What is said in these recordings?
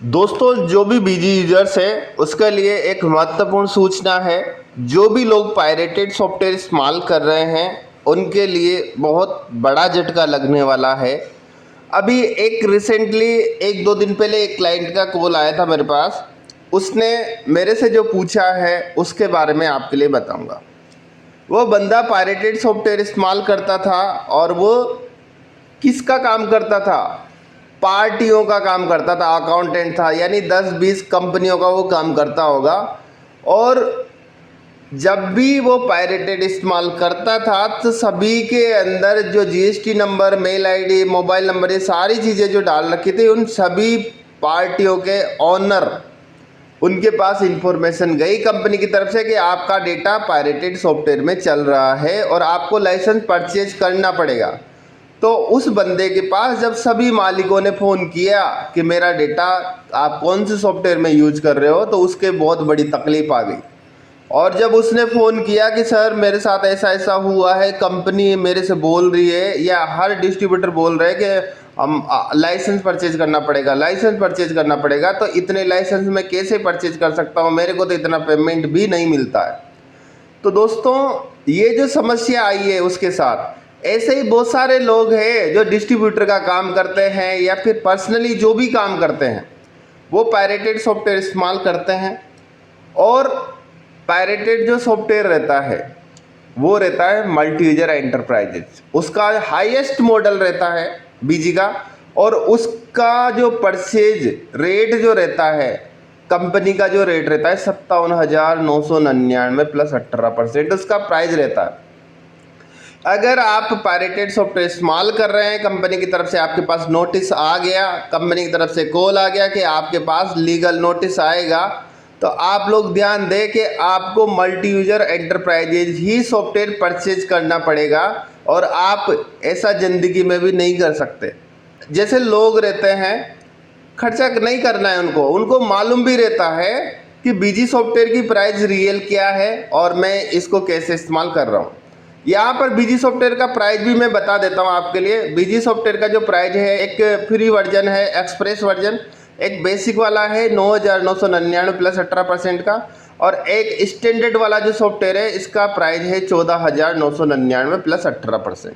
दोस्तों, जो भी बिजी यूजर्स है उसके लिए एक महत्वपूर्ण सूचना है। जो भी लोग पायरेटेड सॉफ्टवेयर इस्तेमाल कर रहे हैं उनके लिए बहुत बड़ा झटका लगने वाला है। अभी एक रिसेंटली 1-2 दिन पहले एक क्लाइंट का कॉल आया था मेरे पास। उसने मेरे से जो पूछा है उसके बारे में आपके लिए बताऊंगा। वो बंदा पायरेटेड सॉफ्टवेयर इस्तेमाल करता था और वो किसका काम करता था? पार्टियों का काम करता था, अकाउंटेंट था, यानी 10-20 कंपनियों का वो काम करता होगा। और जब भी वो पायरेटेड इस्तेमाल करता था तो सभी के अंदर जो GST number, mail ID, mobile number, ये सारी चीज़ें जो डाल रखी थी, उन सभी पार्टियों के ऑनर उनके पास इंफॉर्मेशन गई कंपनी की तरफ से कि आपका डेटा पायरेटेड सॉफ्टवेयर में चल रहा है और आपको लाइसेंस परचेज करना पड़ेगा। तो उस बंदे के पास जब सभी मालिकों ने फ़ोन किया कि मेरा डेटा आप कौन से सॉफ्टवेयर में यूज कर रहे हो, तो उसके बहुत बड़ी तकलीफ आ गई। और जब उसने फ़ोन किया कि सर मेरे साथ ऐसा ऐसा हुआ है, कंपनी मेरे से बोल रही है या हर डिस्ट्रीब्यूटर बोल रहे हैं कि हम लाइसेंस परचेज करना पड़ेगा, लाइसेंस परचेज करना पड़ेगा, तो इतने लाइसेंस मैं कैसे परचेज कर सकता हूँ, मेरे को तो इतना पेमेंट भी नहीं मिलता है। तो दोस्तों, ये जो समस्या आई है उसके साथ ऐसे ही बहुत सारे लोग हैं जो डिस्ट्रीब्यूटर का काम करते हैं या फिर पर्सनली जो भी काम करते हैं वो पायरेटेड सॉफ्टवेयर इस्तेमाल करते हैं। और पायरेटेड जो सॉफ्टवेयर रहता है वो रहता है मल्टी यूजर एंटरप्राइजेज, उसका हाईएस्ट मॉडल रहता है बीजी का। और उसका जो परचेज रेट जो रहता है, कंपनी का जो रेट रहता है 57,999 प्लस 18% उसका प्राइस रहता है। अगर आप पायरेटेड सॉफ्टवेयर इस्तेमाल कर रहे हैं, कंपनी की तरफ से आपके पास नोटिस आ गया, कंपनी की तरफ से कॉल आ गया कि आपके पास लीगल नोटिस आएगा, तो आप लोग ध्यान दें कि आपको मल्टी यूजर एंटरप्राइजेज ही सॉफ्टवेयर परचेज करना पड़ेगा। और आप ऐसा ज़िंदगी में भी नहीं कर सकते। जैसे लोग रहते हैं, खर्चा नहीं करना है उनको, उनको मालूम भी रहता है कि बीजी सॉफ्टवेयर की प्राइस रियल क्या है और मैं इसको कैसे इस्तेमाल कर रहा हूँ। यहाँ पर बीजी सॉफ्टवेयर का प्राइस भी मैं बता देता हूँ आपके लिए। बीजी सॉफ्टवेयर का जो प्राइस है, एक फ्री वर्जन है, एक्सप्रेस वर्जन, एक बेसिक वाला है 9,999 प्लस 18% का, और एक स्टैंडर्ड वाला जो सॉफ्टवेयर है इसका प्राइस है 14,999 प्लस 18%।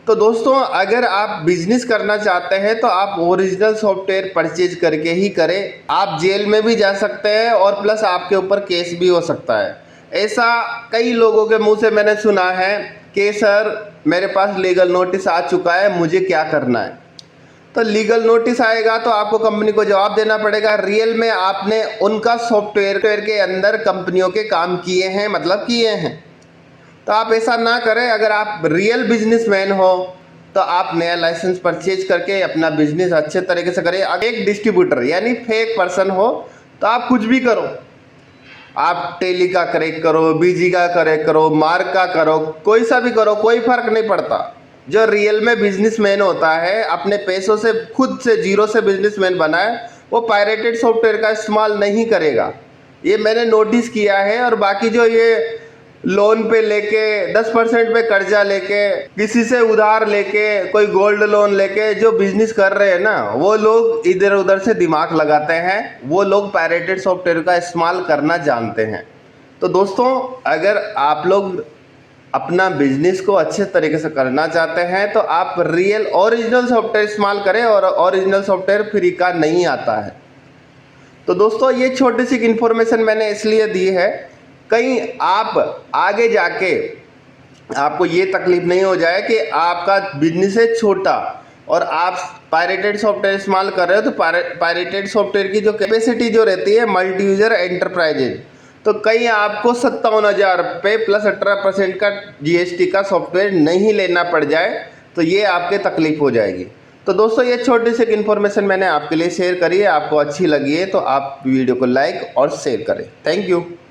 तो दोस्तों, अगर आप बिजनेस करना चाहते हैं तो आप ओरिजिनल सॉफ्टवेयर परचेज करके ही करें। आप जेल में भी जा सकते हैं और प्लस आपके ऊपर केस भी हो सकता है। ऐसा कई लोगों के मुंह से मैंने सुना है कि सर मेरे पास लीगल नोटिस आ चुका है, मुझे क्या करना है। तो लीगल नोटिस आएगा तो आपको कंपनी को जवाब देना पड़ेगा रियल में आपने उनका सॉफ्टवेयर के अंदर कंपनियों के काम किए हैं, मतलब किए हैं। तो आप ऐसा ना करें। अगर आप रियल बिजनेसमैन हो तो आप नया लाइसेंस परचेज करके अपना बिजनेस अच्छे तरीके से करें। अगर एक डिस्ट्रीब्यूटर यानी फेक पर्सन हो तो आप कुछ भी करो, आप टेली का करेक्ट करो, बीजी का करेक्ट करो, मार्क का करो, कोई सा भी करो, कोई फर्क नहीं पड़ता। जो रियल में बिजनेसमैन होता है, अपने पैसों से खुद से जीरो से बिजनेसमैन बना है, वो पायरेटेड सॉफ्टवेयर का इस्तेमाल नहीं करेगा। ये मैंने नोटिस किया है। और बाकी जो ये लोन पे लेके 10% पे कर्जा लेके, किसी से उधार लेके, कोई गोल्ड लोन लेके जो बिजनेस कर रहे हैं ना, वो लोग इधर उधर से दिमाग लगाते हैं, वो लोग पायरेटेड सॉफ्टवेयर का इस्तेमाल करना जानते हैं। तो दोस्तों, अगर आप लोग अपना बिजनेस को अच्छे तरीके से करना चाहते हैं तो आप रियल ओरिजिनल सॉफ्टवेयर इस्तेमाल करें, और ओरिजिनल सॉफ्टवेयर फ्री का नहीं आता है। तो दोस्तों, ये छोटी सी इन्फॉर्मेशन मैंने इसलिए दी है कहीं आप आगे जाके आपको ये तकलीफ नहीं हो जाए कि आपका बिजनेस है छोटा और आप पायरेटेड सॉफ्टवेयर इस्तेमाल कर रहे हो। तो पायरेटेड सॉफ्टवेयर की जो कैपेसिटी जो रहती है मल्टी यूजर एंटरप्राइजेज, तो कहीं आपको 57,000 रुपये प्लस 18% का जीएसटी का सॉफ्टवेयर नहीं लेना पड़ जाए, तो ये आपके तकलीफ हो जाएगी। तो दोस्तों, ये छोटी सी इन्फॉर्मेशन मैंने आपके लिए शेयर करी है। आपको अच्छी लगी है तो आप वीडियो को लाइक और शेयर करें। Thank you.